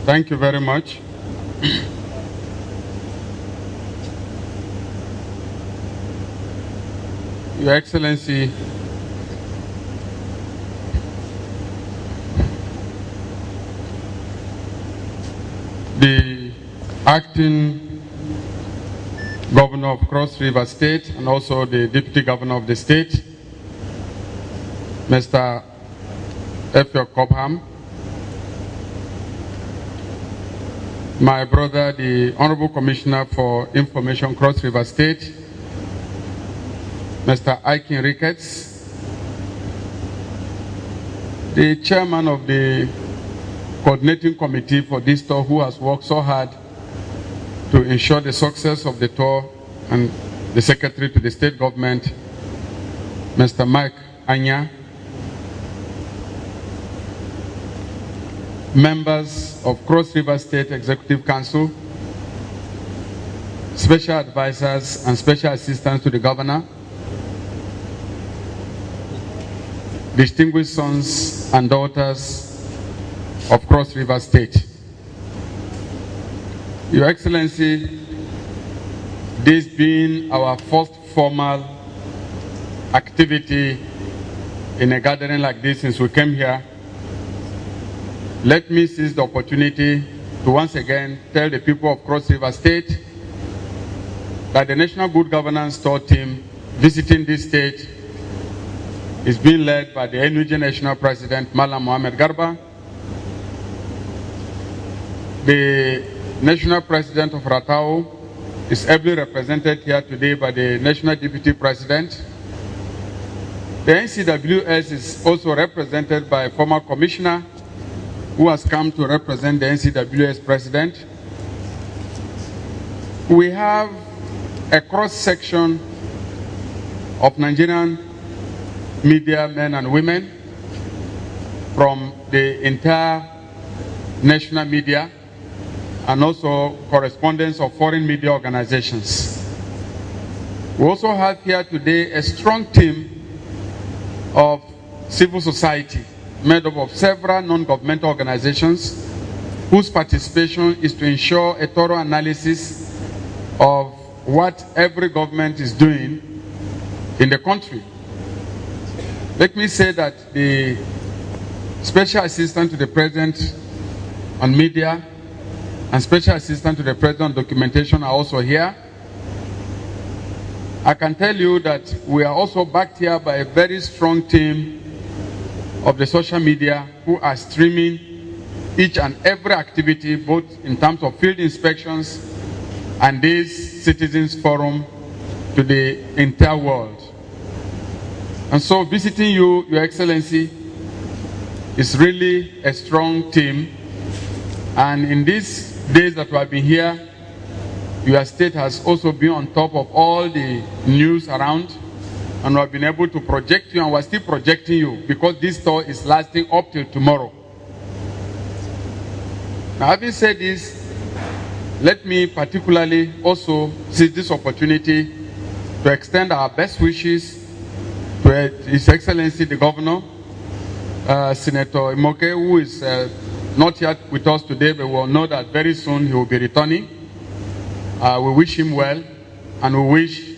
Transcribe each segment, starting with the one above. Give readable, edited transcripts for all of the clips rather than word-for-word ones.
Thank you very much. Your Excellency, the acting governor of Cross River State and also the deputy governor of the state, Mr. F.O. Cobham, my brother, the Honorable Commissioner for Information, Cross River State, Mr. Aikin Ricketts, the chairman of the coordinating committee for this tour, who has worked so hard to ensure the success of the tour, and the secretary to the state government, Mr. Mike Anya, members of Cross River State Executive Council, special advisors and special assistants to the governor, distinguished sons and daughters of Cross River State. Your Excellency, this being our first formal activity in a gathering like this since we came here, let me seize the opportunity to once again tell the people of Cross River State that the National Good Governance Tour team visiting this state is being led by the NUJ National President, Malam Mohamed Garba, the National President of Ratao is ably represented here today by the National Deputy President. The NCWS is also represented by a former commissioner who has come to represent the NCWS President. We have a cross-section of Nigerian media men and women from the entire national media and also correspondents of foreign media organizations. We also have here today a strong team of civil society made up of several non-governmental organizations whose participation is to ensure a thorough analysis of what every government is doing in the country. Let me say that the Special Assistant to the President on Media and Special Assistant to the President on Documentation are also here. I can tell you that we are also backed here by a very strong team of the social media who are streaming each and every activity, both in terms of field inspections and this citizens forum, to the entire world. And so visiting you, Your Excellency, is really a strong team. And in these days that we have been here, your state has also been on top of all the news around, and we have been able to project you, and we're still projecting you because this tour is lasting up till tomorrow. Now, having said this, let me particularly also seize this opportunity to extend our best wishes to His Excellency the Governor, Senator Imoke, who is not yet with us today, but we'll know that very soon he will be returning. We wish him well, and we wish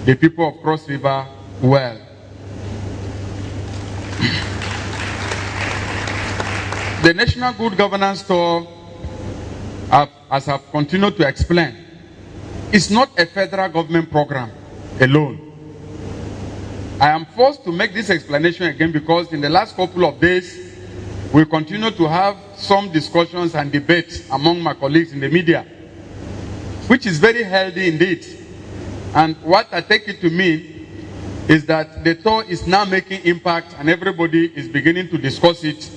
the people of Cross River well. The National Good Governance Tour, as I've continued to explain, is not a federal government program alone. I am forced to make this explanation again because in the last couple of days, we continue to have some discussions and debates among my colleagues in the media, which is very healthy indeed. And what I take it to mean is that the tour is now making impact and everybody is beginning to discuss it.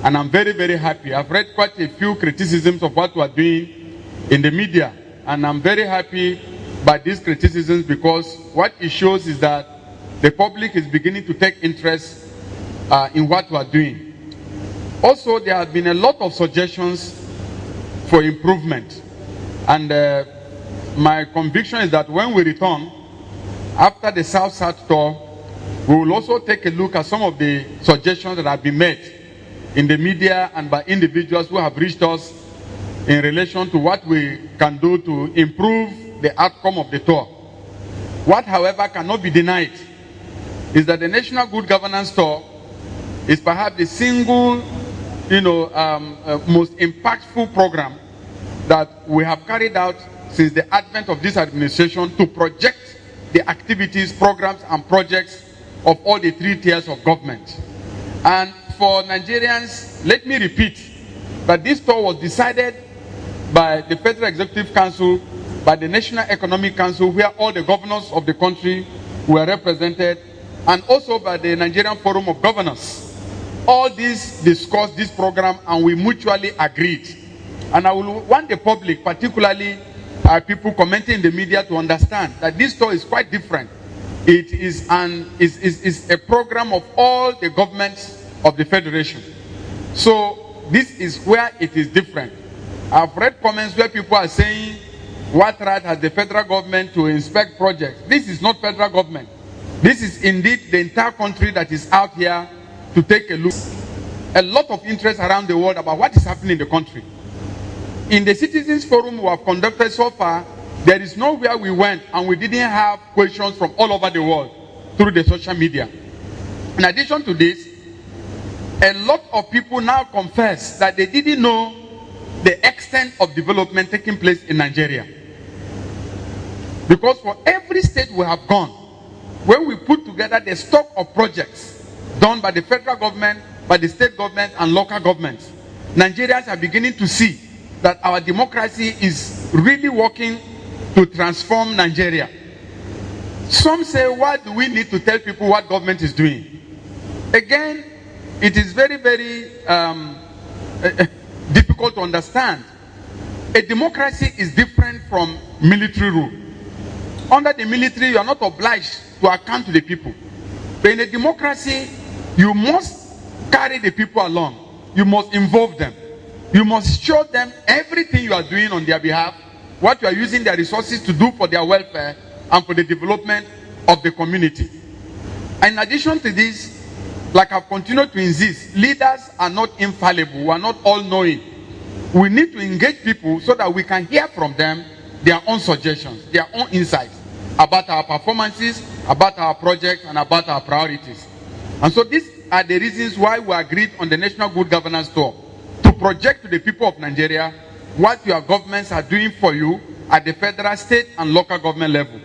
And I'm very, very happy. I've read quite a few criticisms of what we are doing in the media. And I'm very happy by these criticisms because what it shows is that the public is beginning to take interest in what we are doing. Also, there have been a lot of suggestions for improvement. And my conviction is that when we return, after the South-South tour, we will also take a look at some of the suggestions that have been made in the media and by individuals who have reached us in relation to what we can do to improve the outcome of the tour. What, however, cannot be denied is that the National Good Governance Tour is perhaps the single, most impactful program that we have carried out since the advent of this administration to project the activities, programs, and projects of all the 3 tiers of government. And for Nigerians, let me repeat that this tour was decided by the Federal Executive Council, by the National Economic Council, where all the governors of the country were represented, and also by the Nigerian Forum of Governors. All these discussed this program and we mutually agreed. And I will want the public, particularly people commenting in the media, to understand that this tour is quite different. It is a program of all the governments of the Federation. So this is where it is different. I've read comments where people are saying, what right has the federal government to inspect projects? This is not federal government. This is indeed the entire country that is out here to take a look. A lot of interest around the world about what is happening in the country. In the Citizens Forum we have conducted so far, there is nowhere we went and we didn't have questions from all over the world through the social media. In addition to this, a lot of people now confess that they didn't know the extent of development taking place in Nigeria. Because for every state we have gone, when we put together the stock of projects done by the federal government, by the state government, and local governments, Nigerians are beginning to see that our democracy is really working to transform Nigeria. Some say, why do we need to tell people what government is doing? Again, it is very, very difficult to understand. A democracy is different from military rule. Under the military, you are not obliged to account to the people. But in a democracy, you must carry the people along. You must involve them. You must show them everything you are doing on their behalf, what you are using their resources to do for their welfare and for the development of the community. And in addition to this, like I've continued to insist, leaders are not infallible. We are not all-knowing. We need to engage people so that we can hear from them their own suggestions, their own insights about our performances, about our projects, and about our priorities. And so these are the reasons why we agreed on the National Good Governance Tour, to project to the people of Nigeria what your governments are doing for you at the federal, state, and local government level.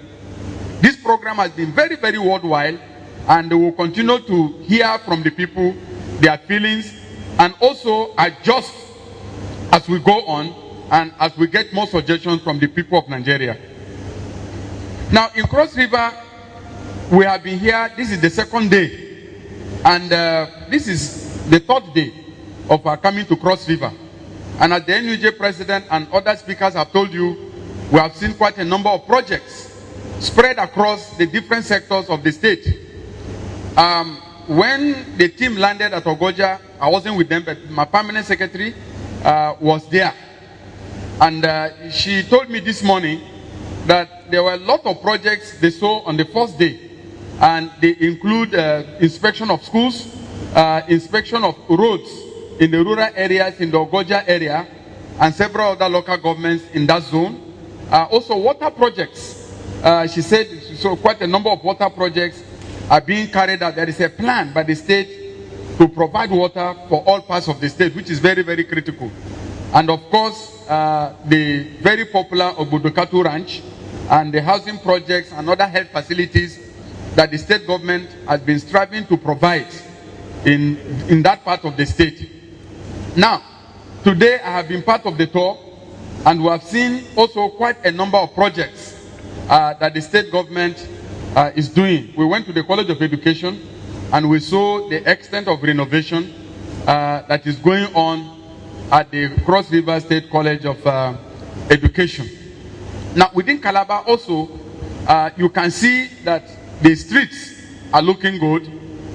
This program has been very, very worldwide, and we will continue to hear from the people, their feelings, and also adjust as we go on and as we get more suggestions from the people of Nigeria. Now, in Cross River, we have been here. This is the 2nd day, and this is the 3rd day of our coming to Cross River. And as the NUJ president and other speakers have told you, we have seen quite a number of projects spread across the different sectors of the state. When the team landed at Ogoja, I wasn't with them, but my permanent secretary was there. And she told me this morning that there were a lot of projects they saw on the 1st day. And they include inspection of schools, inspection of roads in the rural areas in the Ogoja area, and several other local governments in that zone. Also water projects. She said so quite a number of water projects are being carried out. There is a plan by the state to provide water for all parts of the state, which is very, very critical. And of course, the very popular Obudokatu Ranch and the housing projects and other health facilities that the state government has been striving to provide in that part of the state. Now, today I have been part of the tour, and we have seen also quite a number of projects that the state government is doing. We went to the College of Education and we saw the extent of renovation that is going on at the Cross River State College of Education. Now, within Calabar also, you can see that the streets are looking good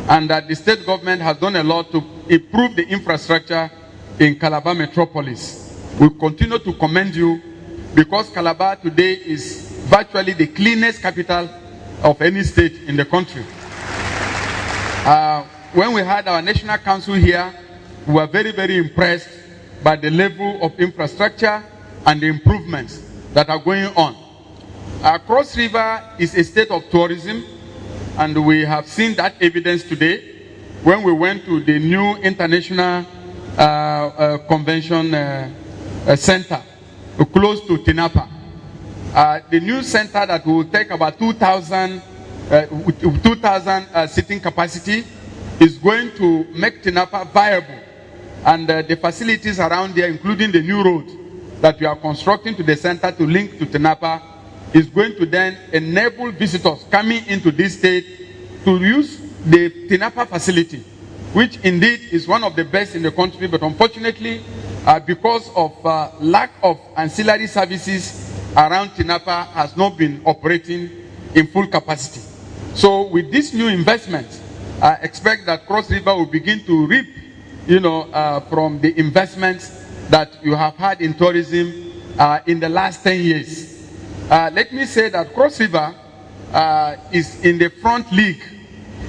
and that the state government has done a lot to improve the infrastructure in Calabar metropolis. We continue to commend you because Calabar today is virtually the cleanest capital of any state in the country. When we had our National Council here, we were very, very impressed by the level of infrastructure and the improvements that are going on. Cross River is a state of tourism, and we have seen that evidence today when we went to the new international convention center close to Tinapa. The new center that will take about 2,000 seating capacity is going to make Tinapa viable, and the facilities around there, including the new road that we are constructing to the center to link to Tinapa, is going to then enable visitors coming into this state to use the Tinapa facility, which indeed is one of the best in the country, but unfortunately, because of lack of ancillary services around Tinapa, has not been operating in full capacity. So with this new investment, I expect that Cross River will begin to reap, from the investments that you have had in tourism in the last 10 years. Let me say that Cross River is in the front league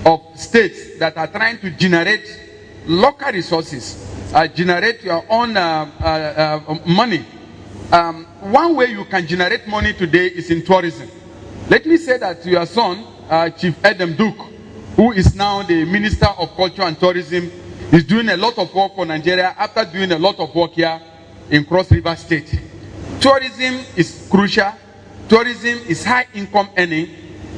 of states that are trying to generate local resources, generate your own money. One way you can generate money today is in tourism. Let me say that your son, Chief Adam Duke, who is now the Minister of Culture and Tourism, is doing a lot of work for Nigeria after doing a lot of work here in Cross River State. Tourism is crucial. Tourism is high income earning,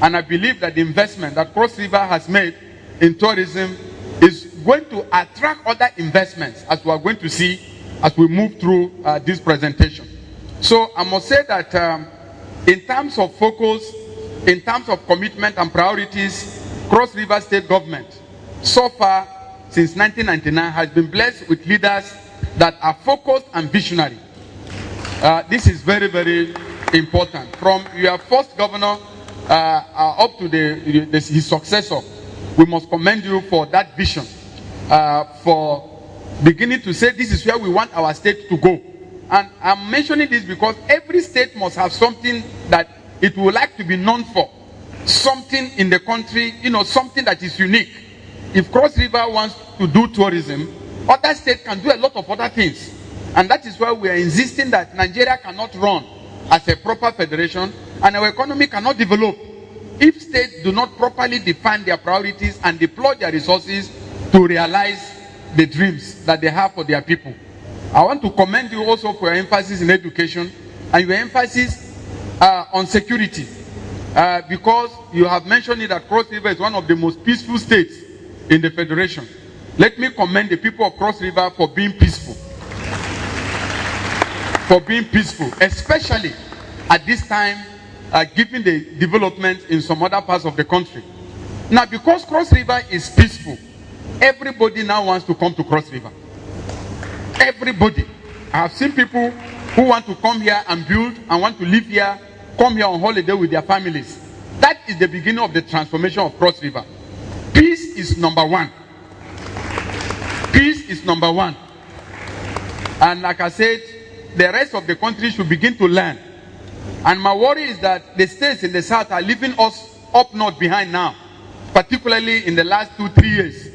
and I believe that the investment that Cross River has made in tourism is going to attract other investments, as we are going to see as we move through this presentation. So I must say that in terms of focus, in terms of commitment and priorities, Cross River State government so far since 1999 has been blessed with leaders that are focused and visionary. This is very, very important. From your first governor up to his successor, we must commend you for that vision, for beginning to say this is where we want our state to go. And I'm mentioning this because every state must have something that it would like to be known for, something in the country, something that is unique. If Cross River wants to do tourism, other states can do a lot of other things. And that is why we are insisting that Nigeria cannot run as a proper federation and our economy cannot develop if states do not properly define their priorities and deploy their resources to realize the dreams that they have for their people. I want to commend you also for your emphasis in education and your emphasis on security, because you have mentioned it that Cross River is one of the most peaceful states in the federation. Let me commend the people of Cross River for being peaceful. For being peaceful, especially at this time, given the development in some other parts of the country. Now, because Cross River is peaceful, everybody now wants to come to Cross River. Everybody. I have seen people who want to come here and build and want to live here, come here on holiday with their families. That is the beginning of the transformation of Cross River. Peace is number one. Peace is number one. And like I said, the rest of the country should begin to learn. And my worry is that the states in the south are leaving us up north behind now, particularly in the last 2-3 years.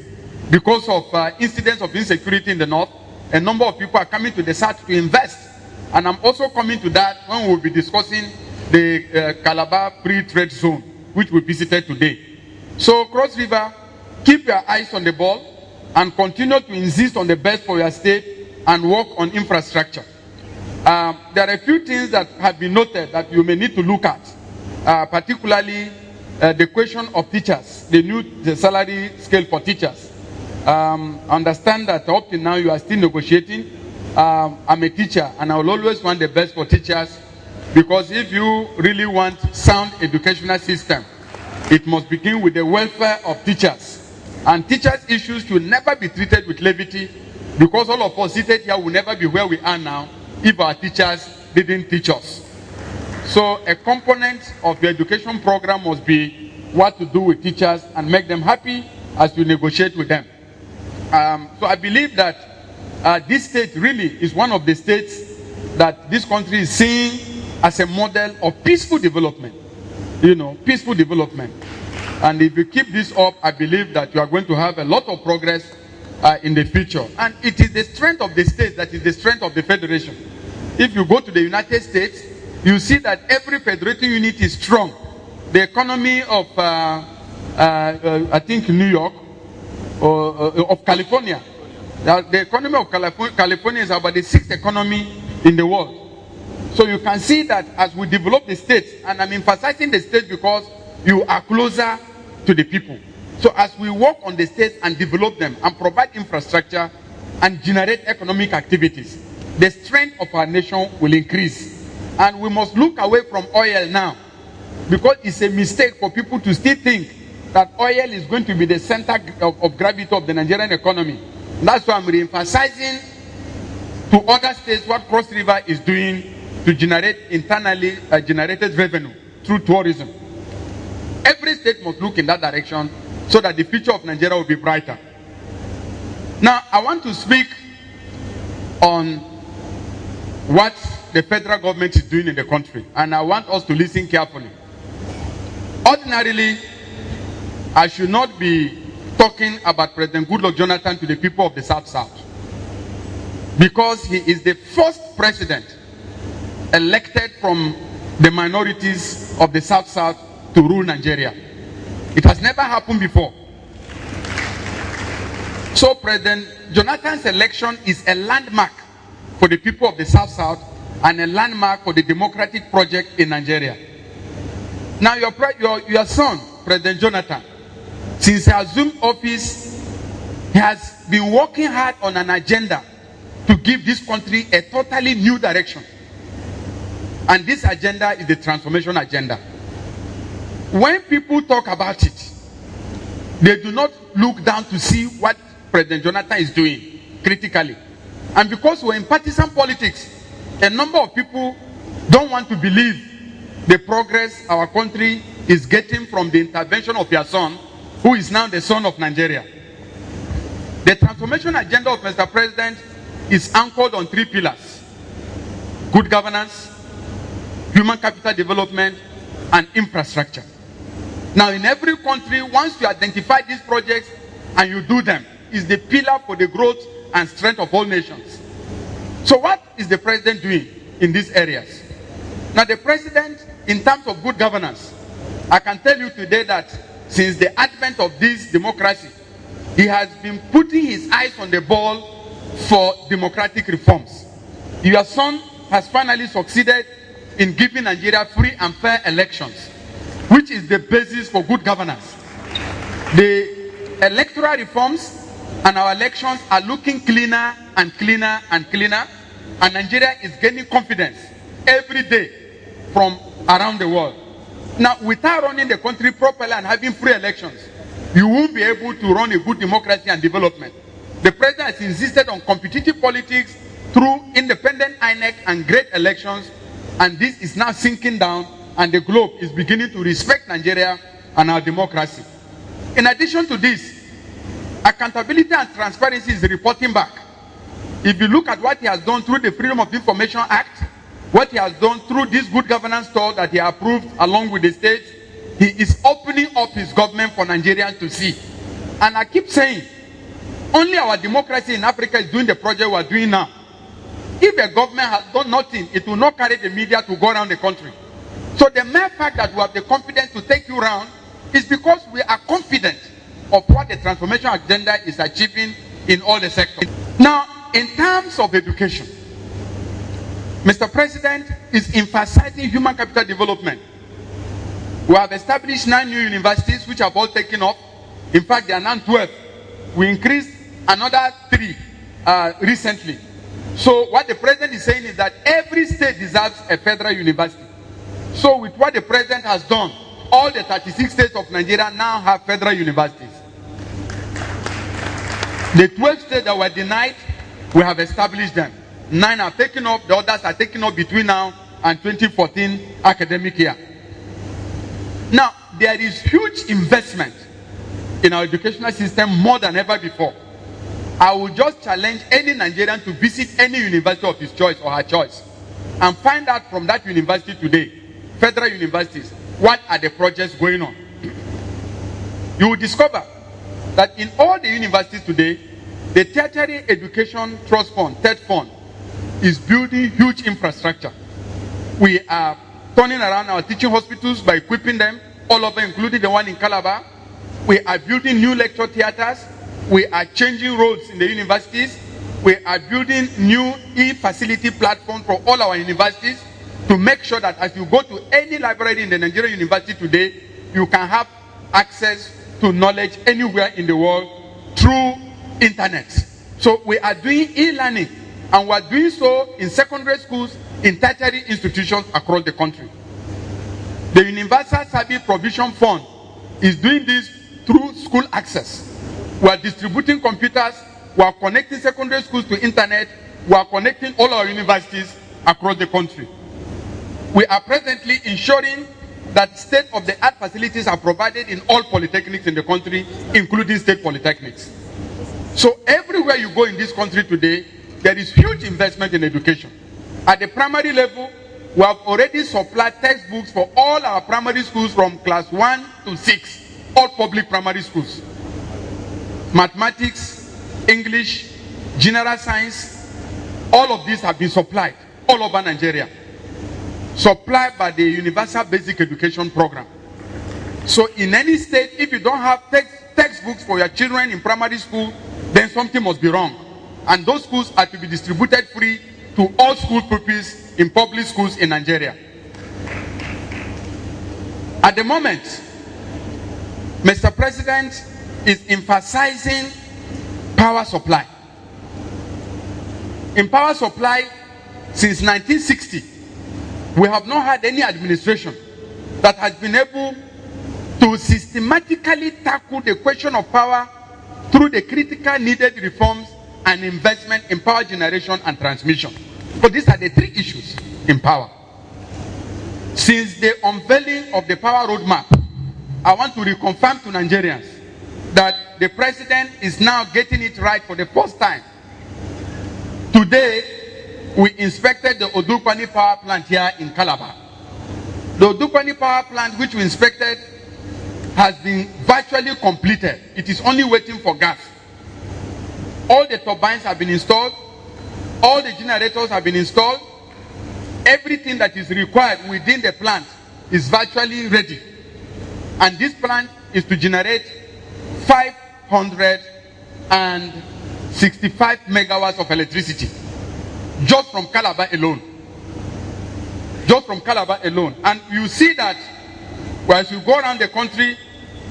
Because of incidents of insecurity in the north, a number of people are coming to the south to invest. And I'm also coming to that when we will be discussing the Calabar Free-Trade Zone, which we visited today. So Cross River, keep your eyes on the ball and continue to insist on the best for your state and work on infrastructure. There are a few things that have been noted that you may need to look at, particularly the question of teachers, the salary scale for teachers. Understand that up till now you are still negotiating. I'm a teacher and I will always want the best for teachers, because if you really want sound educational system, it must begin with the welfare of teachers. And teachers' issues should never be treated with levity, because all of us seated here will never be where we are now if our teachers didn't teach us. So a component of the education program must be what to do with teachers and make them happy as you negotiate with them. So I believe that this state really is one of the states that this country is seeing as a model of peaceful development. Peaceful development. And if you keep this up, I believe that you are going to have a lot of progress in the future. And it is the strength of the state that is the strength of the federation. If you go to the United States, you see that every federating unit is strong. The economy of, I think, New York, or of California, the economy of California is about the 6th economy in the world. So you can see that as we develop the states, and I'm emphasizing the states because you are closer to the people. So as we work on the states and develop them and provide infrastructure and generate economic activities, the strength of our nation will increase. And we must look away from oil now, because it's a mistake for people to still think that oil is going to be the center of gravity of the Nigerian economy. And that's why I'm re-emphasizing to other states what Cross River is doing to generate internally generated revenue through tourism. Every state must look in that direction so that the future of Nigeria will be brighter. Now, I want to speak on what the federal government is doing in the country, and I want us to listen carefully. Ordinarily, I should not be talking about President Goodluck Jonathan to the people of the South-South, because he is the first president elected from the minorities of the South-South to rule Nigeria. It has never happened before. So President Jonathan's election is a landmark for the people of the South-South and a landmark for the democratic project in Nigeria. Now your son, President Jonathan, since he assumed office, he has been working hard on an agenda to give this country a totally new direction. And this agenda is the transformation agenda. When people talk about it, they do not look down to see what President Jonathan is doing critically. And because we're in partisan politics, a number of people don't want to believe the progress our country is getting from the intervention of your son, who is now the son of Nigeria. The transformation agenda of Mr. President is anchored on 3 pillars: good governance, human capital development, and infrastructure. Now, in every country, once you identify these projects and you do them, is the pillar for the growth and strength of all nations. So what is the president doing in these areas? Now, the president, in terms of good governance, I can tell you today that since the advent of this democracy, he has been putting his eyes on the ball for democratic reforms. Your son has finally succeeded in giving Nigeria free and fair elections, which is the basis for good governance. The electoral reforms and our elections are looking cleaner and cleaner and cleaner, and Nigeria is gaining confidence every day from around the world. Now, without running the country properly and having free elections, you won't be able to run a good democracy and development. The president has insisted on competitive politics through independent INEC and great elections, and this is now sinking down, and the globe is beginning to respect Nigeria and our democracy. In addition to this, accountability and transparency is reporting back. If you look at what he has done through the Freedom of Information Act, what he has done through this good governance tour that he approved along with the states, he is opening up his government for Nigerians to see. And I keep saying, only our democracy in Africa is doing the project we are doing now. If a government has done nothing, it will not carry the media to go around the country. So the mere fact that we have the confidence to take you around is because we are confident of what the transformation agenda is achieving in all the sectors. Now, in terms of education, Mr. President is emphasizing human capital development. We have established 9 new universities which have all taken off. In fact, they are now 12. We increased another 3 recently. So what the president is saying is that every state deserves a federal university. So with what the president has done, all the 36 states of Nigeria now have federal universities. The 12 states that were denied, we have established them. 9 are taken up, the others are taken up between now and 2014 academic year. Now, there is huge investment in our educational system more than ever before. I will just challenge any Nigerian to visit any university of his choice or her choice and find out from that university today, federal universities, what are the projects going on. You will discover that in all the universities today, The Tertiary Education Trust Fund, TED Fund, is building huge infrastructure. We are turning around our teaching hospitals by equipping them all over, including the one in Calabar. We are building new lecture theaters. We are changing roads in the universities. We are building new e-facility platforms for all our universities to make sure that as you go to any library in the Nigerian university today, you can have access to knowledge anywhere in the world through internet. So we are doing e-learning, and we are doing so in secondary schools, in tertiary institutions across the country. The Universal Service Provision Fund is doing this through school access. We are distributing computers, we are connecting secondary schools to internet, we are connecting all our universities across the country. We are presently ensuring that state-of-the-art facilities are provided in all polytechnics in the country, including state polytechnics. So everywhere you go in this country today, there is huge investment in education. At the primary level, we have already supplied textbooks for all our primary schools from class 1 to 6, all public primary schools. Mathematics, English, general science, all of these have been supplied all over Nigeria. Supplied by the Universal Basic Education Program. So in any state, if you don't have textbooks for your children in primary school, then something must be wrong. And those schools are to be distributed free to all school pupils in public schools in Nigeria. At the moment, Mr. President is emphasizing power supply. In power supply, since 1960, we have not had any administration that has been able to systematically tackle the question of power through the critical needed reforms and investment in power generation and transmission. But these are the three issues in power. Since the unveiling of the power roadmap, I want to reconfirm to Nigerians that the president is now getting it right for the first time. Today, we inspected the Odukpani power plant here in Calabar. The Odukpani power plant, which we inspected, has been virtually completed. It is only waiting for gas. All the turbines have been installed. All the generators have been installed. Everything that is required within the plant is virtually ready. And this plant is to generate 565 megawatts of electricity just from Calabar alone. Just from Calabar alone. And you see that as you go around the country,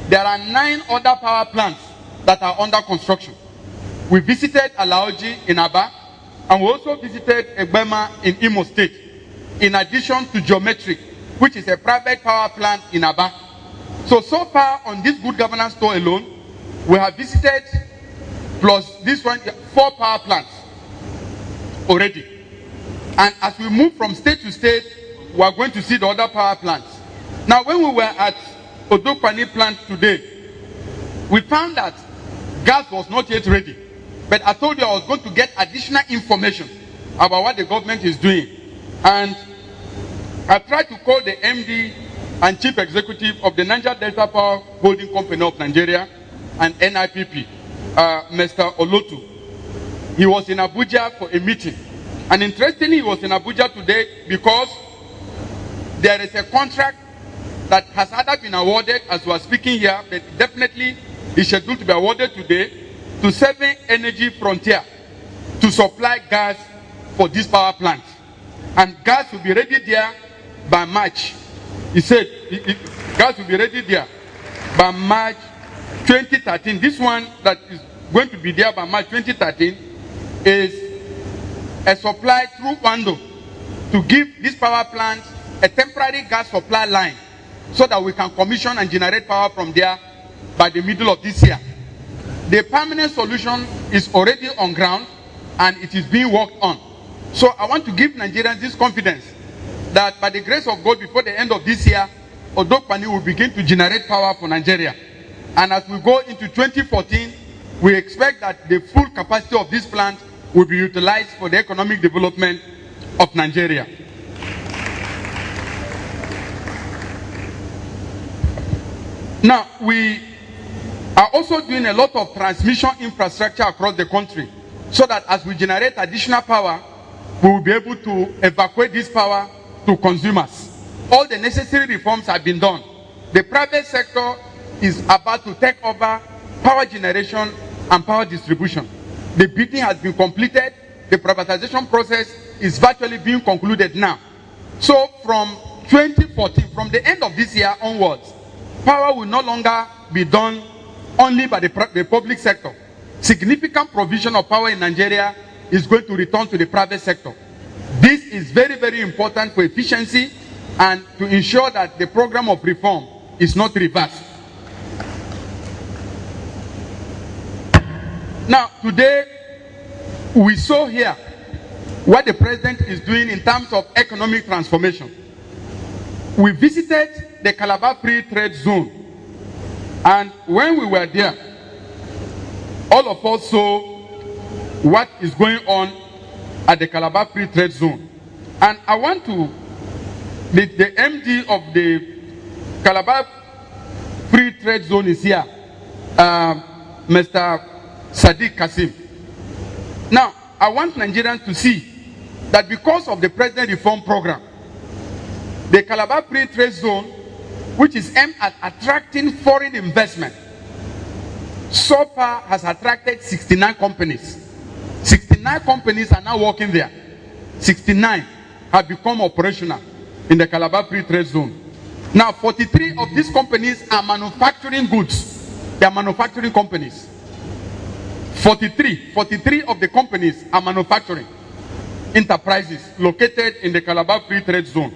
there are 9 other power plants that are under construction. We visited Alaoji in Aba, and we also visited Egbema in Imo State, in addition to Geometric, which is a private power plant in Aba. So far on this good governance tour alone, we have visited, plus this one, 4 power plants already. And as we move from state to state, we are going to see the other power plants. Now, when we were at Odukpani plant today, we found that gas was not yet ready. But I told you I was going to get additional information about what the government is doing. And I tried to call the MD and Chief Executive of the Niger Delta Power Holding Company of Nigeria and NIPP, Mr. Olotu. He was in Abuja for a meeting. And interestingly, he was in Abuja today because there is a contract that has either been awarded as we are speaking here, but definitely is scheduled to be awarded today to Seven Energy Frontier to supply gas for this power plant. And gas will be ready there by March. He said gas will be ready there by March 2013. This one that is going to be there by March 2013 is a supply through Wando to give this power plant a temporary gas supply line so that we can commission and generate power from there by the middle of this year. The permanent solution is already on ground and it is being worked on. So I want to give Nigerians this confidence that by the grace of God, before the end of this year, Odukpani will begin to generate power for Nigeria. And as we go into 2014, we expect that the full capacity of this plant will be utilized for the economic development of Nigeria. Now, we are also doing a lot of transmission infrastructure across the country so that as we generate additional power, we will be able to evacuate this power to consumers. All the necessary reforms have been done. The private sector is about to take over power generation and power distribution. The bidding has been completed. The privatization process is virtually being concluded now. So from 2014, from the end of this year onwards, power will no longer be done only by the public sector. Significant provision of power in Nigeria is going to return to the private sector. This is very, very important for efficiency and to ensure that the program of reform is not reversed. Now, today, we saw here what the president is doing in terms of economic transformation. We visited the Calabar Free Trade Zone, and when we were there, all of us saw what is going on at the Calabar Free Trade Zone. And I want to, the MD of the Calabar Free Trade Zone is here, Mr. Sadiq Kasim. Now, I want Nigerians to see that because of the President Reform Program, the Calabar Free Trade Zone, which is aimed at attracting foreign investment, so far has attracted 69 companies. 69 companies are now working there. 69 have become operational in the Calabar Free Trade Zone. Now, 43 of these companies are manufacturing goods. They are manufacturing companies. 43 of the companies are manufacturing enterprises located in the Calabar Free Trade Zone.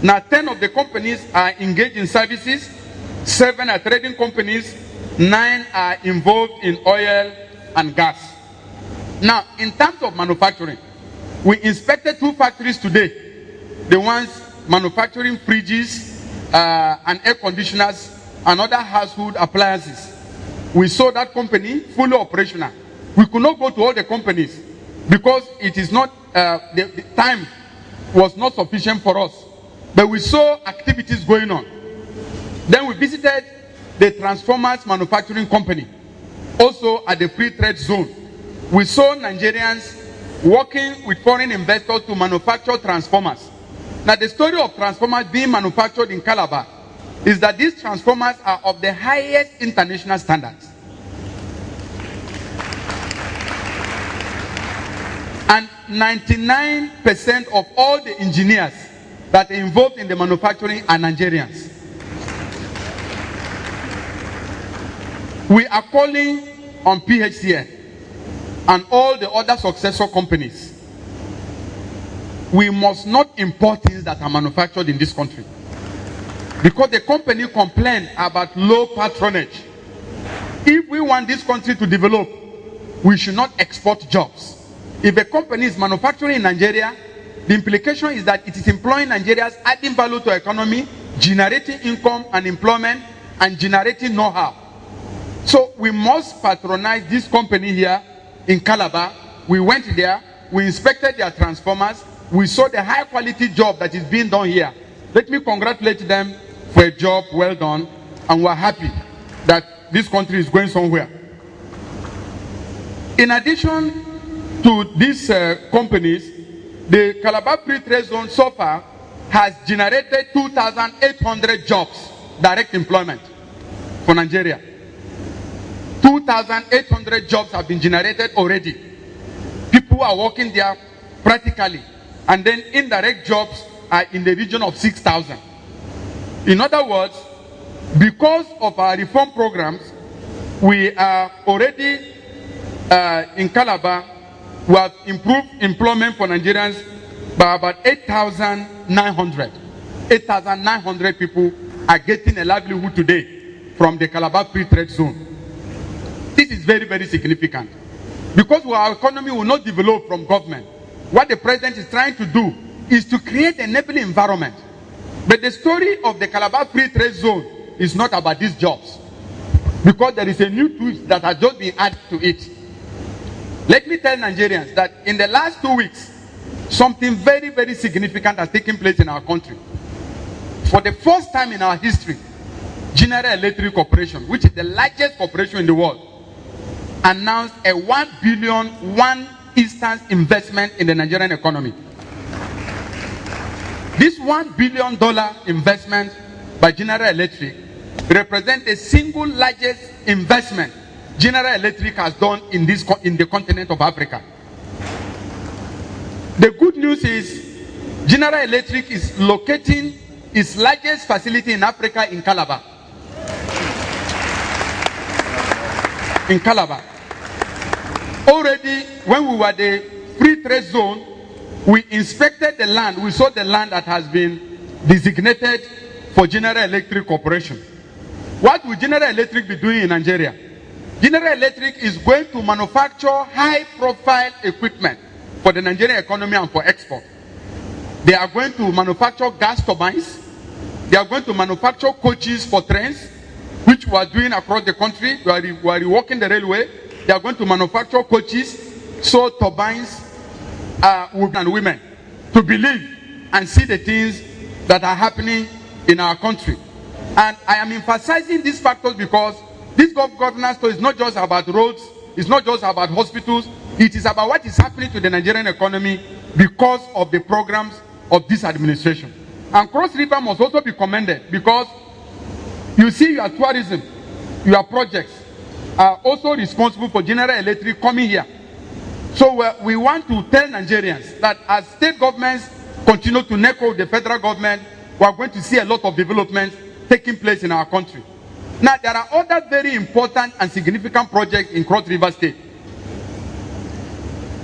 Now, 10 of the companies are engaged in services, 7 are trading companies, 9 are involved in oil and gas. Now, in terms of manufacturing, we inspected 2 factories today, the ones manufacturing fridges and air conditioners and other household appliances. We saw that company fully operational. We could not go to all the companies because it is not, the time was not sufficient for us. But we saw activities going on. Then we visited the Transformers Manufacturing Company, also at the Free Trade Zone. We saw Nigerians working with foreign investors to manufacture transformers. Now, the story of transformers being manufactured in Calabar is that these transformers are of the highest international standards. And 99% of all the engineers that are involved in the manufacturing are Nigerians. We are calling on PHCN and all the other successor companies. We must not import things that are manufactured in this country. Because the company complained about low patronage. If we want this country to develop, we should not export jobs. If a company is manufacturing in Nigeria, the implication is that it is employing Nigerians, adding value to the economy, generating income and employment, and generating know-how. So we must patronize this company here in Calabar. We went there, we inspected their transformers, we saw the high quality job that is being done here. Let me congratulate them for a job well done, and we're happy that this country is going somewhere. In addition to these companies, the Calabar Free Trade Zone so far has generated 2,800 jobs, direct employment for Nigeria. 2,800 jobs have been generated already. People are working there practically, and then indirect jobs are in the region of 6,000. In other words, because of our reform programs, we are already in Calabar, we have improved employment for Nigerians by about 8,900. 8,900 people are getting a livelihood today from the Calabar Free Trade Zone. This is very, very significant. Because our economy will not develop from government. What the president is trying to do is to create an enabling environment. But the story of the Calabar Free Trade Zone is not about these jobs. Because there is a new twist that has just been added to it. Let me tell Nigerians that in the last 2 weeks, something very, very significant has taken place in our country. For the first time in our history, General Electric Corporation, which is the largest corporation in the world, announced a $1 billion one-instance investment in the Nigerian economy. This $1 billion investment by General Electric represents the single largest investment General Electric has done in the continent of Africa. The good news is General Electric is locating its largest facility in Africa in Calabar. In Calabar. Already, when we were the free trade zone, we inspected the land. We saw the land that has been designated for General Electric Corporation. What will General Electric be doing in Nigeria? General Electric is going to manufacture high-profile equipment for the Nigerian economy and for export. They are going to manufacture gas turbines. They are going to manufacture coaches for trains, which we are doing across the country. We are reworking the railway. They are going to manufacture coaches, so turbines, and women to believe and see the things that are happening in our country. And I am emphasizing these factors because this governance is not just about roads, it's not just about hospitals, it is about what is happening to the Nigerian economy because of the programs of this administration. And Cross River must also be commended because you see your tourism, your projects are also responsible for General Electric coming here. So we want to tell Nigerians that as state governments continue to echo the federal government, we are going to see a lot of developments taking place in our country. Now, there are other very important and significant projects in Cross River State.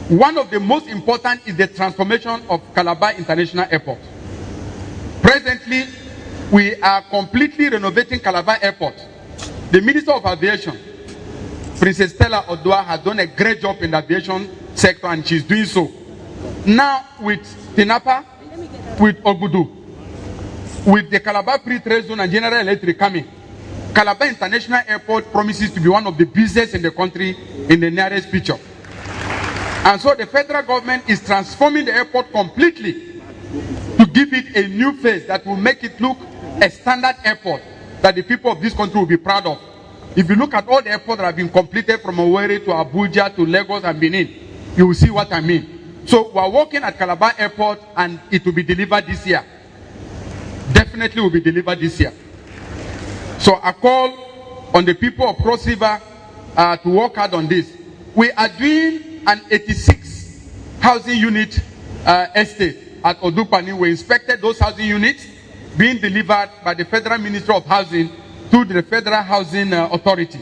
One of the most important is the transformation of Calabar International Airport. Presently, we are completely renovating Calabar Airport. The Minister of Aviation, Princess Stella Odua, has done a great job in the aviation sector and she's doing so. Now, with Tinapa, with Ogudu, with the Calabar Free Trade Zone and General Electric coming, Calabar International Airport promises to be one of the busiest in the country in the nearest future. And so the federal government is transforming the airport completely to give it a new face that will make it look a standard airport that the people of this country will be proud of. If you look at all the airports that have been completed from Owerri to Abuja to Lagos and Benin, you will see what I mean. So we are working at Calabar Airport and it will be delivered this year. Definitely will be delivered this year. So I call on the people of Cross River to work hard on this. We are doing an 86 housing unit estate at Odupani. We inspected those housing units being delivered by the Federal Ministry of Housing to the Federal Housing Authority.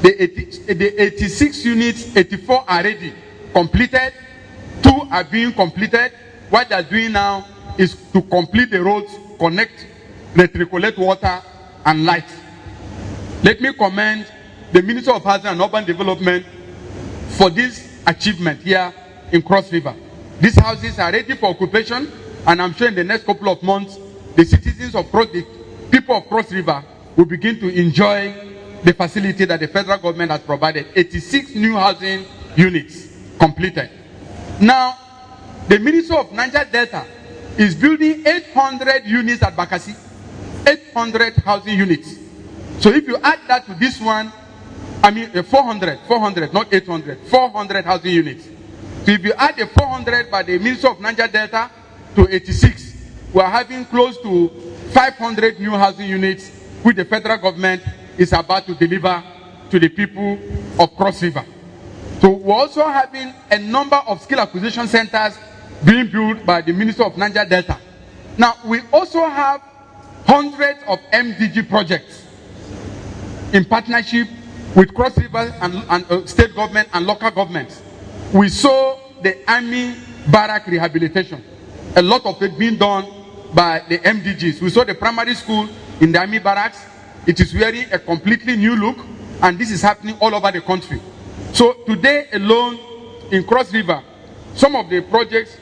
The 86 units, 84 are ready, completed, 2 are being completed. What they are doing now is to complete the roads, connect, recirculate water and light. Let me commend the Minister of Housing and Urban Development for this achievement here in Cross River. These houses are ready for occupation, and I'm sure in the next couple of months, the citizens of the people of Cross River will begin to enjoy the facility that the federal government has provided. 86 new housing units completed. Now, the Minister of Niger Delta is building 800 units at Bakassi. 800 housing units. So if you add that to this one, I mean 400, not 800, 400 housing units. So if you add the 400 by the Minister of Niger Delta to 86, we are having close to 500 new housing units which the federal government is about to deliver to the people of Cross River. So we're also having a number of skill acquisition centers being built by the Minister of Niger Delta. Now, we also have hundreds of MDG projects in partnership with Cross River and state government and local governments. We saw the Army barrack rehabilitation. A lot of it being done by the MDGs. We saw the primary school in the Army barracks. It is wearing a completely new look, and this is happening all over the country. So today alone in Cross River, some of the projects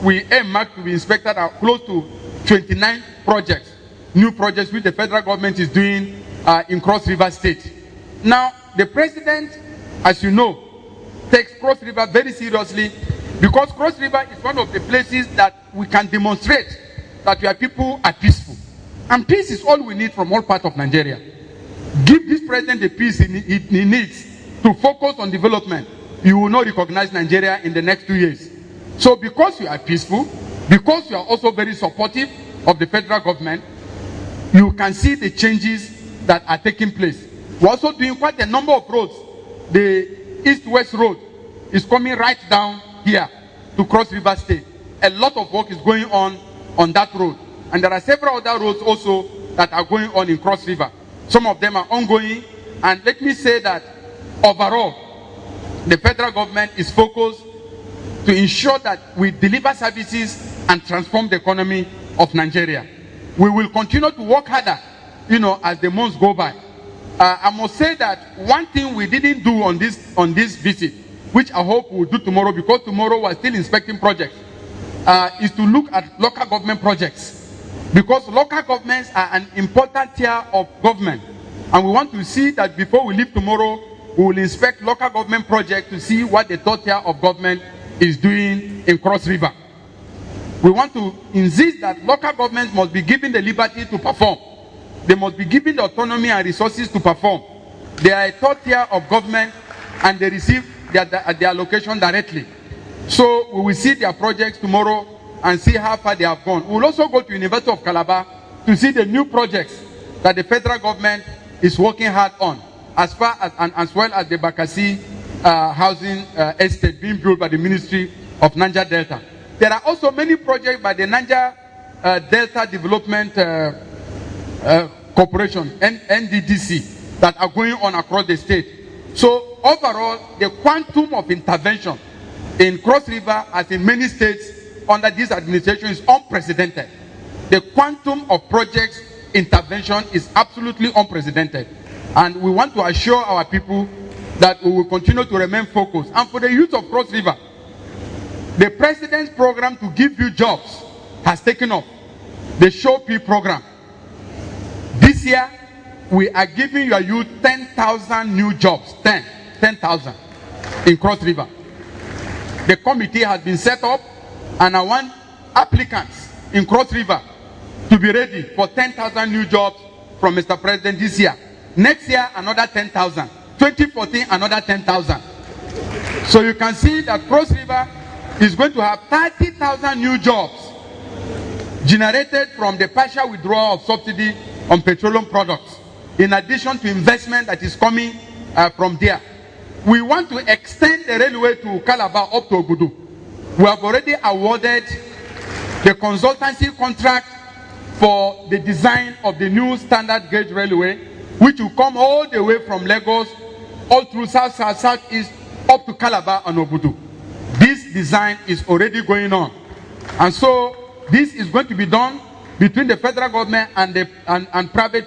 we earmarked to be inspected are close to 29 projects, new projects which the federal government is doing in Cross River State. Now, the president, as you know, takes Cross River very seriously because Cross River is one of the places that we can demonstrate that your people are peaceful. And peace is all we need from all parts of Nigeria. give this president the peace he needs to focus on development, you will not recognize Nigeria in the next 2 years. So because you are peaceful, because you are also very supportive of the federal government, you can see the changes that are taking place. We're also doing quite a number of roads. The East-West Road is coming right down here to Cross River State. A lot of work is going on that road. And there are several other roads also that are going on in Cross River. Some of them are ongoing. And let me say that overall, the federal government is focused to ensure that we deliver services and transform the economy of Nigeria. We will continue to work harder, as the months go by. I must say that one thing we didn't do on this visit, which I hope we'll do tomorrow, because tomorrow we're still inspecting projects, is to look at local government projects. Because local governments are an important tier of government. And we want to see that before we leave tomorrow, we will inspect local government projects to see what the third tier of government is doing in Cross River. We want to insist that local governments must be given the liberty to perform. They must be given the autonomy and resources to perform. They are a third tier of government and they receive their allocation directly. So we will see their projects tomorrow and see how far they have gone. We will also go to University of Calabar to see the new projects that the federal government is working hard on, as well as the Bakassi housing estate being built by the Ministry of Niger Delta. There are also many projects by the Niger Delta Development Corporation, NGGTour, that are going on across the state. So overall, the quantum of intervention in Cross River, as in many states under this administration, is unprecedented. The quantum of projects intervention is absolutely unprecedented. And we want to assure our people that we will continue to remain focused. And for the youth of Cross River, the president's program to give you jobs has taken off. The SHOP program. This year, we are giving your youth 10,000 new jobs. 10,000 in Cross River. The committee has been set up, and I want applicants in Cross River to be ready for 10,000 new jobs from Mr. President this year. Next year, another 10,000. 2014, another 10,000. So you can see that Cross River is going to have 30,000 new jobs generated from the partial withdrawal of subsidy on petroleum products, in addition to investment that is coming from there. We want to extend the railway to Calabar up to Ogudu. We have already awarded the consultancy contract for the design of the new standard gauge railway, which will come all the way from Lagos, all through South, Southeast, up to Calabar and Ogudu. This design is already going on. And so this is going to be done between the federal government and private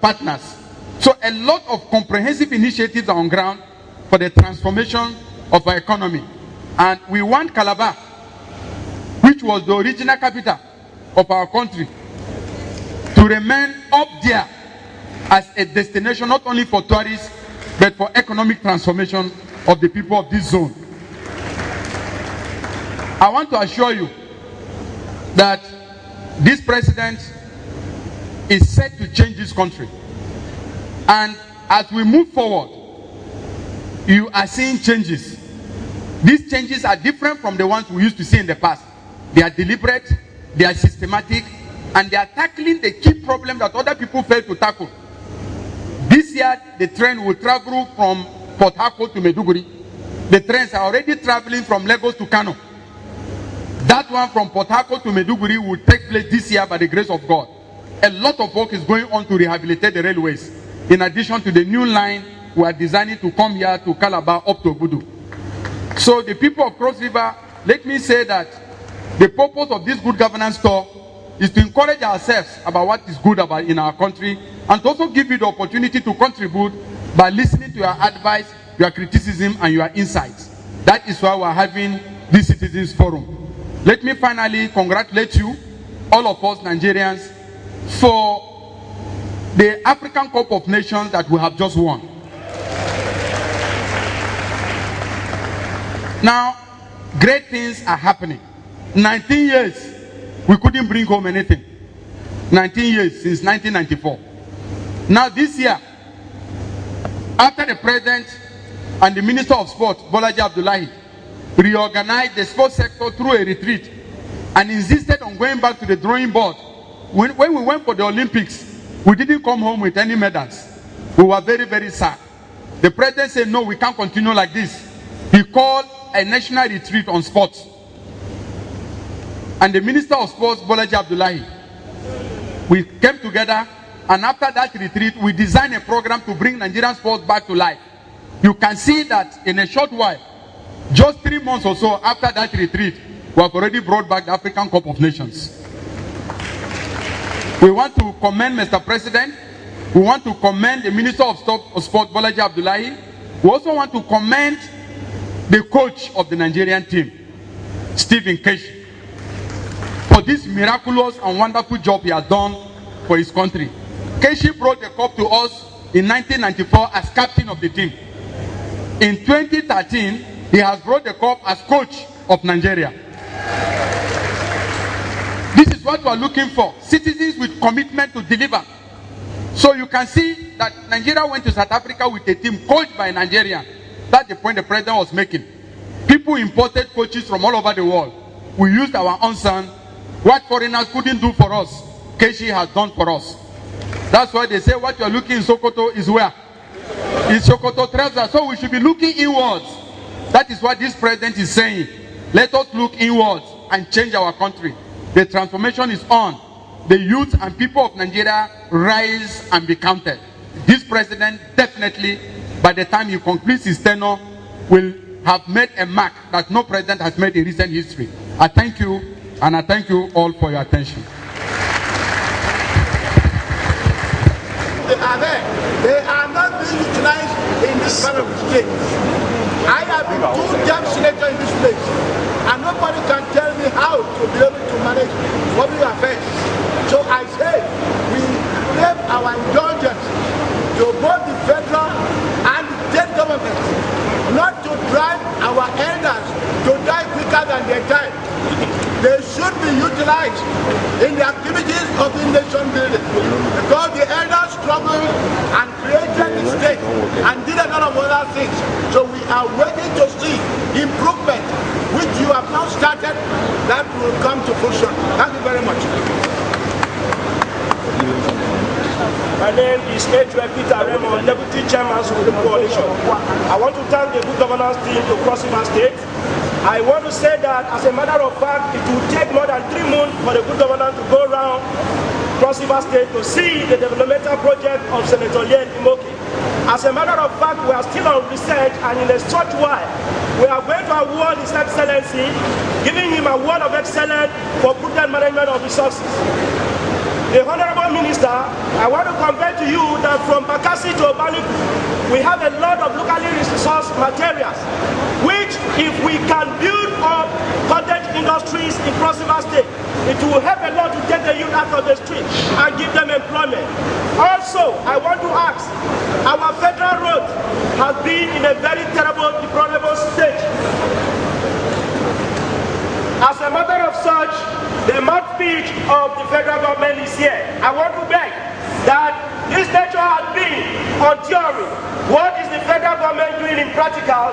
partners. So a lot of comprehensive initiatives are on ground for the transformation of our economy. And we want Calabar, which was the original capital of our country, to remain up there as a destination not only for tourists, but for economic transformation of the people of this zone. I want to assure you that this president is set to change this country. And as we move forward, you are seeing changes. These changes are different from the ones we used to see in the past. They are deliberate, they are systematic, and they are tackling the key problem that other people failed to tackle. This year, the train will travel from Port Harcourt to Maiduguri. The trains are already traveling from Lagos to Kano. That one from Port Harcourt to Maiduguri will take place this year by the grace of God. A lot of work is going on to rehabilitate the railways, in addition to the new line we are designing to come here to Calabar up to Ogudu. So the people of Cross River, let me say that the purpose of this good governance tour is to encourage ourselves about what is good about in our country, and to also give you the opportunity to contribute by listening to your advice, your criticism, and your insights. That is why we are having this Citizens Forum. Let me finally congratulate you, all of us Nigerians, for the African Cup of Nations that we have just won. Now, great things are happening. 19 years, we couldn't bring home anything. 19 years since 1994. Now this year, After the President and the Minister of Sport, Bolaji Abdullahi, reorganized the sports sector through a retreat and insisted on going back to the drawing board. When we went for the Olympics, we didn't come home with any medals. We were very, very sad. The President said, no, we can't continue like this. He called a national retreat on sports. And the Minister of Sports, Bolaji Abdullahi, we came together, and after that retreat, we designed a program to bring Nigerian sports back to life. You can see that in a short while, just 3 months or so after that retreat, we have already brought back the African Cup of Nations. We want to commend Mr. President. We want to commend the Minister of Sport, Bolaji Abdullahi. We also want to commend the coach of the Nigerian team, Stephen Keshi, for this miraculous and wonderful job he has done for his country. Keshi brought the cup to us in 1994 as captain of the team. In 2013, he has brought the cup as coach of Nigeria. This is what we are looking for, citizens with commitment to deliver. So you can see that Nigeria went to South Africa with a team coached by a Nigerian. That's the point the President was making. People imported coaches from all over the world. We used our own son. What foreigners couldn't do for us, Keshi has done for us. That's why they say what you're looking in Sokoto is where? It's Sokoto Treasure. So we should be looking inwards. That is what this President is saying. Let us look inwards and change our country. The transformation is on. The youth and people of Nigeria rise and be counted. This President definitely, by the time he completes his tenure, will have made a mark that no president has made in recent history. I thank you, and I thank you all for your attention. They are there. They are not being utilized in this part of the state. I have been 2 term senator in this place, and nobody can tell me how to be able to manage public affairs. So I say, we give our indulgence to both the federal and the state government, not to drive our elders to die quicker than their time. They should be utilized in the activities of the nation building, because the elders struggled and created the state and did a lot of other things. So we are waiting to see improvement, which you have now started, that will come to fruition. Thank you very much. My name is Edward Peter Raymond, Deputy Chairman of the Coalition. I want to thank the Good Governance team to Cross River State. I want to say that, as a matter of fact, it will take more than 3 months for the Good Governance to go around Cross River State to see the developmental project of Senator Yen Imoki. As a matter of fact, we are still on research, and in a short while, we are going to award His Excellency, giving him a award of excellence for prudent management of resources. The Honorable Minister, I want to convey to you that from Bakassi to Obaniku, we have a lot of locally resourced materials, which, if we can build up cottage industries in Cross River State, it will help a lot to take the youth out of the street and give them employment. Also, I want to ask, our federal road has been in a very terrible, deplorable state. As a matter of such, the mouthpiece of the federal government is here. I want to beg that this lecture has been on theory. What is the federal government doing in practical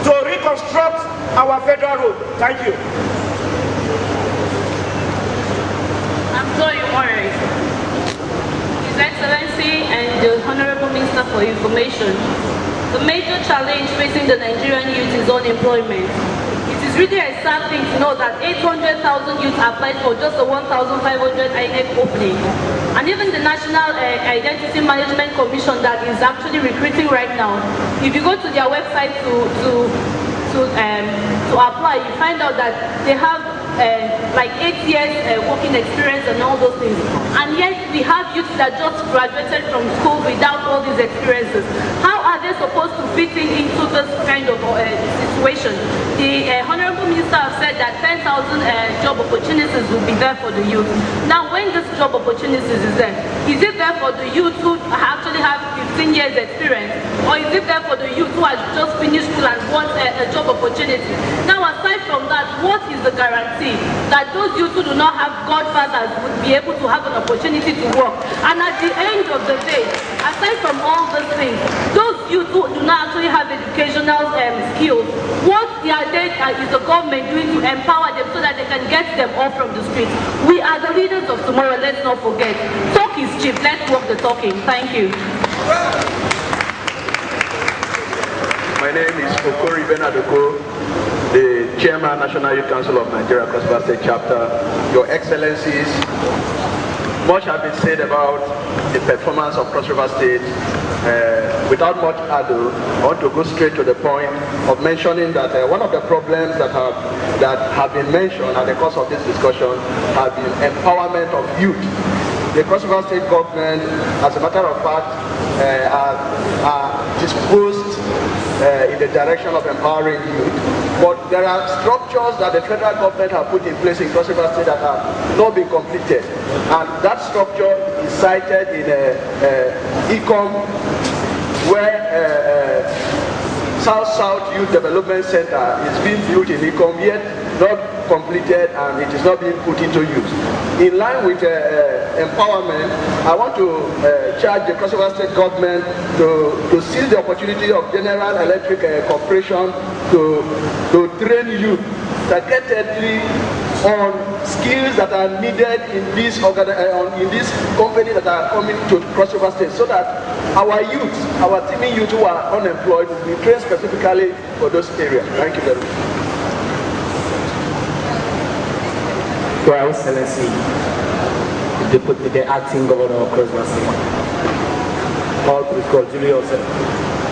to reconstruct our federal road? Thank you. I'm Zoe Warren. His Excellency and the Honorable Minister for Information. The major challenge facing the Nigerian youth is unemployment. It is really a sad thing to know that 800,000 youths applied for just a 1,500 INEC opening. And even the National Identity Management Commission that is actually recruiting right now, if you go to their website to apply, you find out that they have like 8 years working experience and all those things. And yet we have youths that just graduated from school without all these experiences. How are they supposed to fit into this kind of situation? The Honorable Minister has said that 10,000 job opportunities will be there for the youth. Now, when this job opportunities is there for the youth who actually have 15 years experience, or is it there for the youth who has just finished school and want a job opportunity? Now, aside from that, what is the guarantee that those youth who do not have godfathers would be able to have an opportunity to work? And at the end of the day, aside from all these things, those youth who do not actually have educational skills, what is the government doing to empower them so that they can get them off from the streets? We are the leaders of tomorrow, let's not forget. Talk is cheap, let's walk the talking. Thank you. My name is Okori Benadoko, the Chairman, National Youth Council of Nigeria, Cross River State Chapter. Your Excellencies, much has been said about the performance of Cross River State. Without much ado, I want to go straight to the point of mentioning that one of the problems that have been mentioned at the course of this discussion has been empowerment of youth. The Cross River State government, as a matter of fact, are disposed in the direction of empowering youth, but there are structures that the federal government have put in place in Cross River State that have not been completed, and that structure is cited in ECOM, where South Youth Development Center is being built in ECOM, yet not completed, and it is not being put into use. In line with empowerment, I want to charge the Cross River State government to seize the opportunity of General Electric Corporation to train youth targetedly on skills that are needed in this company that are coming to Cross River State, so that our youth, our teeming youth who are unemployed, will be trained specifically for those areas. Thank you very much. Your Excellency, the Acting Governor of Cross River State. All please call Julius.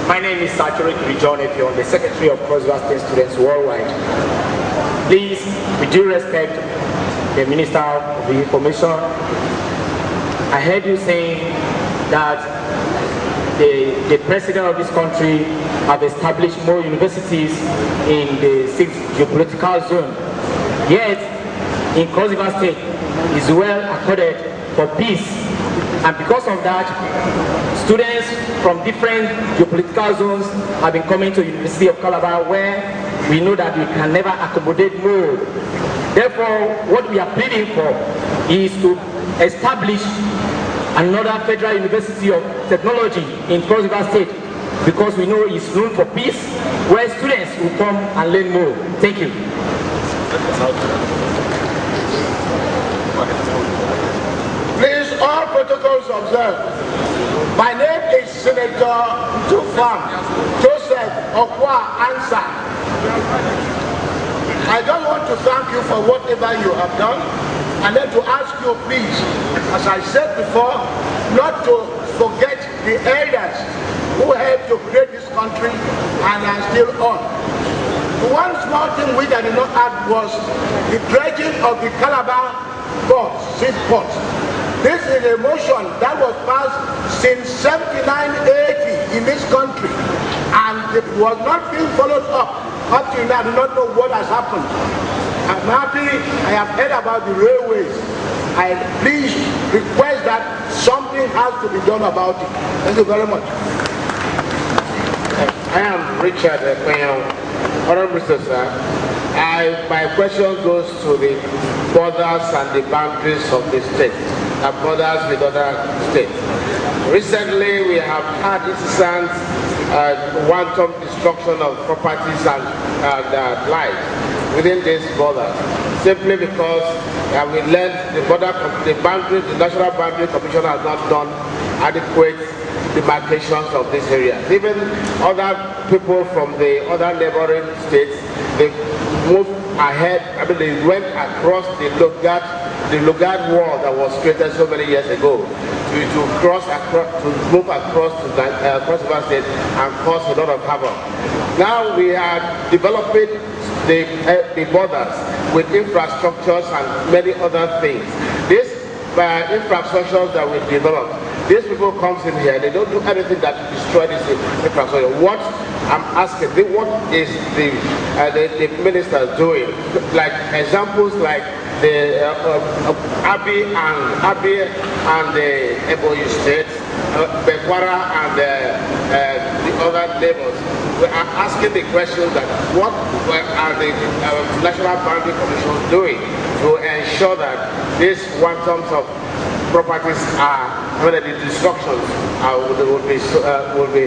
My name is Saturate John Epion, the Secretary of Cross River State Students Worldwide. Please, with due respect, the Minister of the Information, I heard you saying that the President of this country have established more universities in the 6th geopolitical zone. Yet, in Cross River State is well accorded for peace, and because of that, students from different geopolitical zones have been coming to University of Calabar, where we know that we can never accommodate more. Therefore, what we are pleading for is to establish another federal university of technology in Cross River State, because we know it's known for peace, where students will come and learn more. Thank you. Please, all protocols observed. My name is Senator Joseph Okwa Ansa. I just want to thank you for whatever you have done, and then to ask you, please, as I said before, not to forget the elders who helped to create this country and are still on. One small thing which I did not add was the dredging of the Calabar port. This is a motion that was passed since 7980 in this country, and it was not being followed up. Up till now, I do not know what has happened. I'm happy I have heard about the railways. I please request that something has to be done about it. Thank you very much. I am Richard Ekwenyo. Honorable Mr. Sir, my question goes to the borders and the boundaries of the state, and borders with other states. Recently, we have had incidents, wanton destruction of properties and lives within these borders, simply because we learned the National Boundary Commission has not done adequate demarcations of these areas. Even other people from the other neighboring states, they moved ahead. I mean, they went across the Lugard wall that was created so many years ago to move across to Cross River State and cause a lot of havoc. Now we are developing the borders with infrastructures and many other things. These infrastructures that we develop, these people comes in here, they don't do anything that destroy this infrastructure. What I'm asking, what is the minister doing? Like examples like the Abi and the Eboyi State, Bekwara and the other neighbors. we are asking the question that what are the National Boundary Commission doing to ensure that these quantums of properties are, whether the destructions will be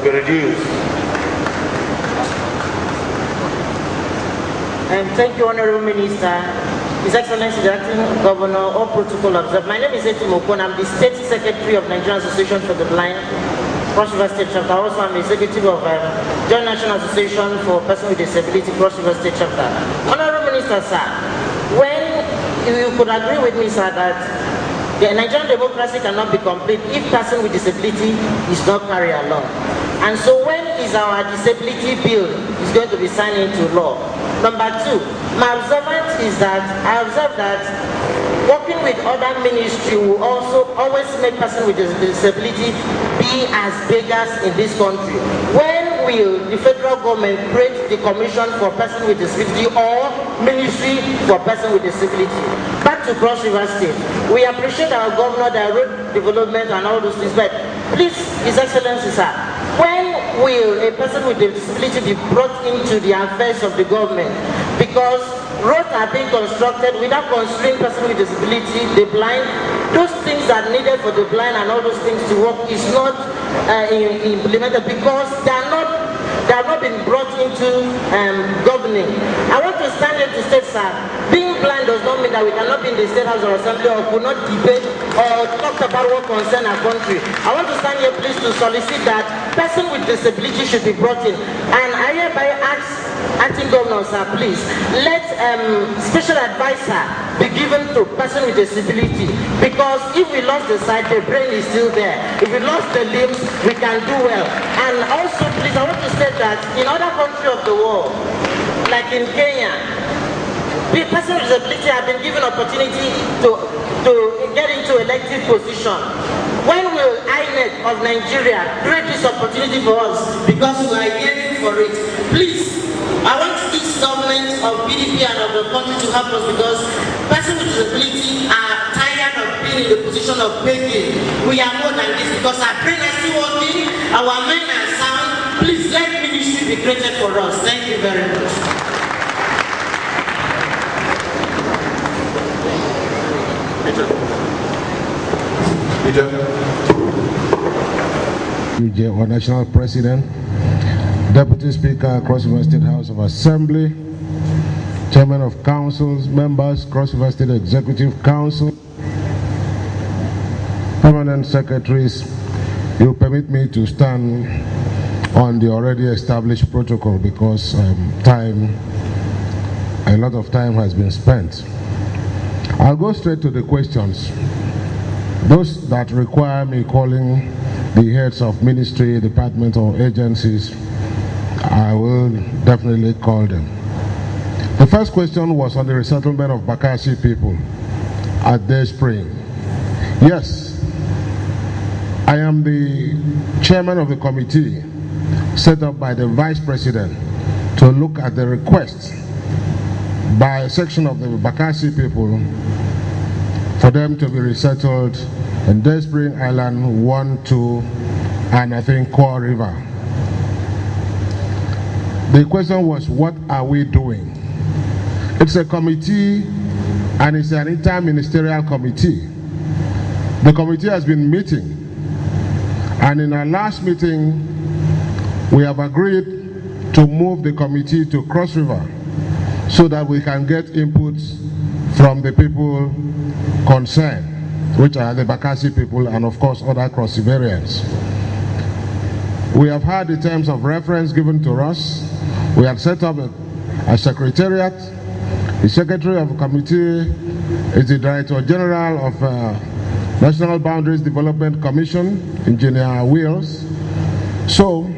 reduced? And thank you, Honorable Minister. His Excellency the Acting Governor, all protocol observed. My name is Etim Okon. I'm the State Secretary of Nigerian Association for the Blind, Cross River State Chapter. Also, I'm the Executive of Joint National Association for Persons with Disability, Cross River State Chapter. Honorable Minister, sir, when you could agree with me, sir, that the Nigerian democracy cannot be complete if person with disability is not carried along. And so when is our disability bill is going to be signed into law? Number two, my observance is that I observe that working with other ministry will also always make person with disability be as beggars in this country. When will the federal government create the commission for person with disability or ministry for person with disability? Back to Cross River State. We appreciate our governor, the road development and all those things, but please, His Excellency, sir, when will a person with a disability be brought into the affairs of the government? Because roads are being constructed without considering person with disability, the blind. Those things that are needed for the blind and all those things to work is not implemented because they have not been brought into governing. I want to stand here to say, sir, being blind does not mean that we cannot be in the State House or Assembly or could not debate or talk about what concerns our country. I want to stand here, please, to solicit that person with disability should be brought in. And I hereby ask Acting Governor, sir, please, let special advisor be given to person with disability, because if we lost the sight, the brain is still there. If we lost the limbs, we can do well. And also, please, I want to say that in other countries of the world, like in Kenya, the person with disability have been given opportunity to get into elective position. When will INEC of Nigeria create this opportunity for us? Because we are yearning for it. Please, I want this government of PDP and of the country to help us, because persons with disability are tired of being in the position of begging. We are more than this, because our brain is still working, our mind are sound. Please let ministry be created for us. Thank you very much. Our National President, Deputy Speaker, Cross River State House of Assembly, Chairman of Councils, members, Cross River State Executive Council, Permanent Secretaries, you permit me to stand on the already established protocol because a lot of time has been spent. I'll go straight to the questions. Those that require me calling the heads of ministry, departments, or agencies, I will definitely call them. The first question was on the resettlement of Bakassi people at Day Spring. Yes, I am the chairman of the committee set up by the Vice President to look at the request by a section of the Bakassi people for them to be resettled in Day Spring Island 1, 2, and I think Core River. The question was, what are we doing? It's a committee, and it's an inter-ministerial committee. The committee has been meeting, and in our last meeting, we have agreed to move the committee to Cross River so that we can get inputs from the people concerned, which are the Bakassi people and of course other Cross Riverians. We have had the terms of reference given to us. We have set up a secretariat. The secretary of the committee is the Director General of National Boundaries Development Commission, Engineer Wills. So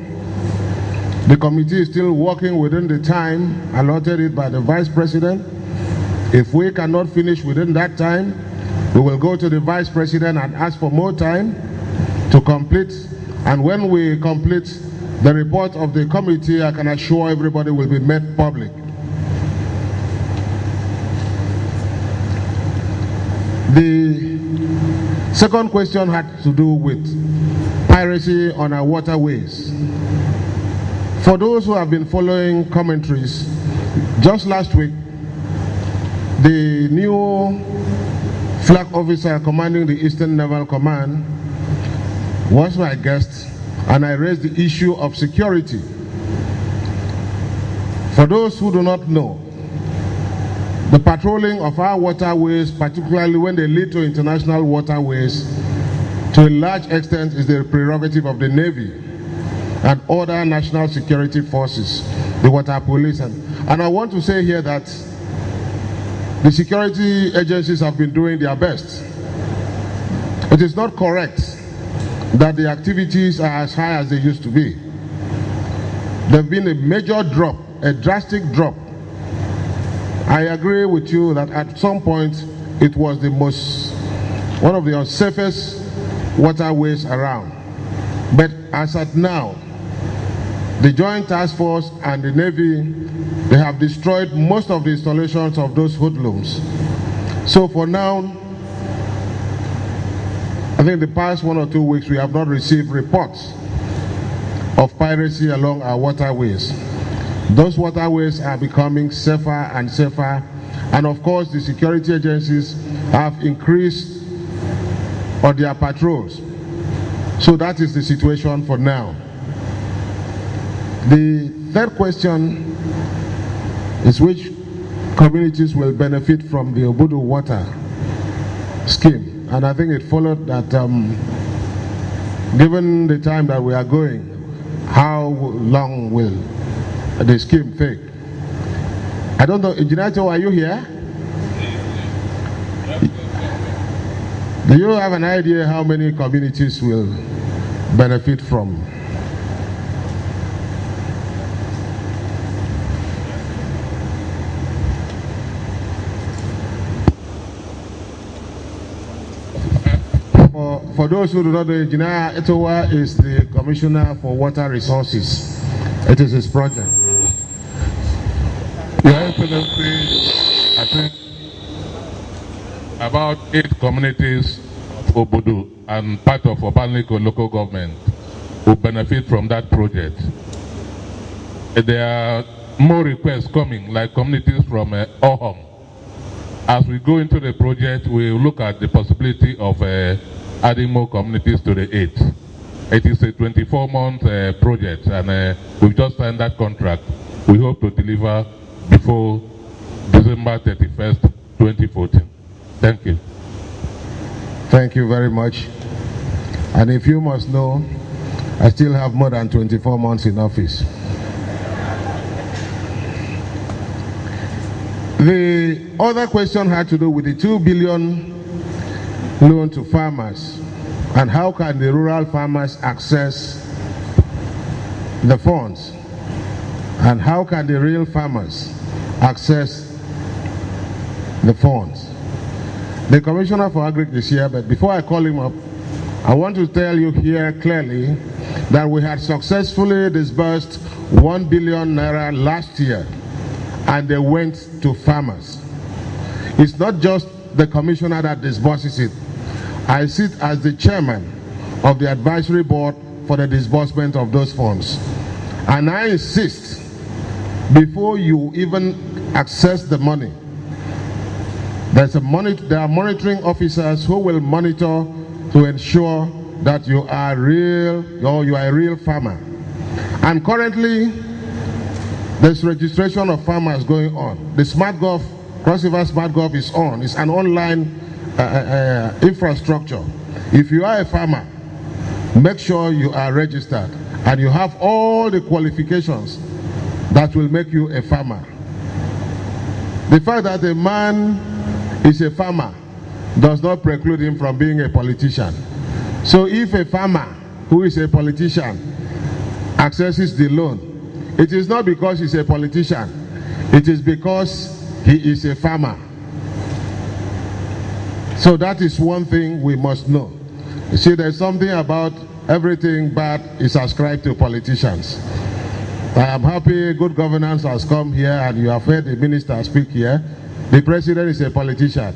the committee is still working within the time allotted it by the Vice President. If we cannot finish within that time, we will go to the Vice President and ask for more time to complete. And when we complete the report of the committee, I can assure everybody will be made public. The second question had to do with piracy on our waterways. For those who have been following commentaries, just last week, the new flag officer commanding the Eastern Naval Command was my guest, and I raised the issue of security. For those who do not know, the patrolling of our waterways, particularly when they lead to international waterways, to a large extent is the prerogative of the Navy and other national security forces, the water police. And I want to say here that the security agencies have been doing their best. It is not correct that the activities are as high as they used to be. There have been a major drop, a drastic drop. I agree with you that at some point it was one of the safest waterways around. But as at now, the Joint Task Force and the Navy, they have destroyed most of the installations of those hoodlums. So for now, I think the past 1 or 2 weeks we have not received reports of piracy along our waterways. Those waterways are becoming safer and safer, and of course the security agencies have increased on their patrols. So that is the situation for now. The third question is which communities will benefit from the Obudu water scheme, and I think it followed that given the time that we are going, how long will the scheme take? I don't know, NGGTour, are you here? Do you have an idea how many communities will benefit from? For those who do not know, NGGTour is the Commissioner for Water Resources. It is his project. Your Excellency, I think about 8 communities of Obudu and part of Obanliko local government will benefit from that project. There are more requests coming, like communities from Ohom. As we go into the project, we will look at the possibility of adding more communities to the 8. It is a 24-month project, and we've just signed that contract. We hope to deliver before December 31st, 2014. Thank you. Thank you very much. And if you must know, I still have more than 24 months in office. The other question had to do with the 2 billion loan to farmers, and how can the rural farmers access the funds, and how can the real farmers access the funds. The Commissioner for Agri is here, but before I call him up, I want to tell you here clearly that we had successfully disbursed 1 billion naira last year, and they went to farmers. It's not just the Commissioner that disburses it. I sit as the chairman of the advisory board for the disbursement of those funds. And I insist, before you even access the money, there are monitoring officers who will monitor to ensure that you are real, or you are a real farmer. And currently, there's registration of farmers going on. The SmartGov, Cross River SmartGov is on. It's an online infrastructure. If you are a farmer, make sure you are registered and you have all the qualifications that will make you a farmer. The fact that a man is a farmer does not preclude him from being a politician. So if a farmer who is a politician accesses the loan, it is not because he's a politician, it is because he is a farmer. So that is one thing we must know. You see, there's something about everything bad is ascribed to politicians. I am happy good governance has come here, and you have heard the minister speak here. The president is a politician.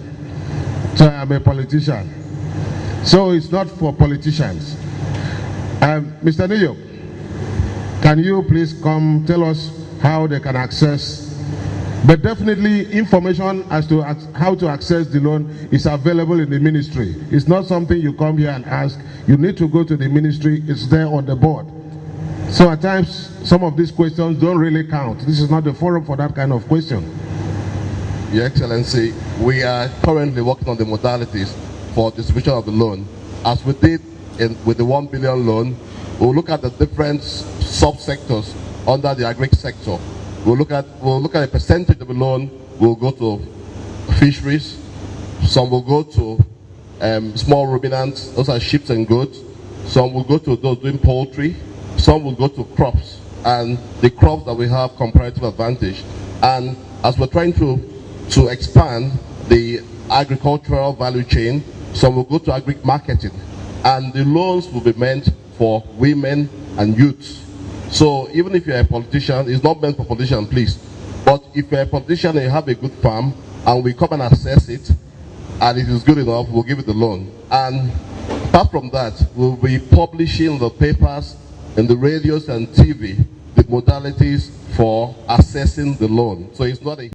So I am a politician. So it's not for politicians. Mr. New York, Can you please come tell us how they can access? But definitely information as to how to access the loan is available in the ministry. It's not something you come here and ask. You need to go to the ministry. It's there on the board. So at times, some of these questions don't really count. This is not the forum for that kind of question. Your Excellency, we are currently working on the modalities for distribution of the loan. As we did with the 1 billion loan, we'll look at the different subsectors under the agri sector. We'll look at a percentage of the loan will go to fisheries, some will go to small ruminants, those are sheep and goats, some will go to those doing poultry, some will go to crops, and the crops that we have comparative advantage. And as we're trying to expand the agricultural value chain, some will go to agri marketing, and the loans will be meant for women and youths. So even if you're a politician, it's not meant for politicians, please. But if you're a politician and you have a good farm, and we come and assess it, and it is good enough, we'll give you the loan. And apart from that, we'll be publishing the papers in the radios and TV, the modalities for assessing the loan. So it's not a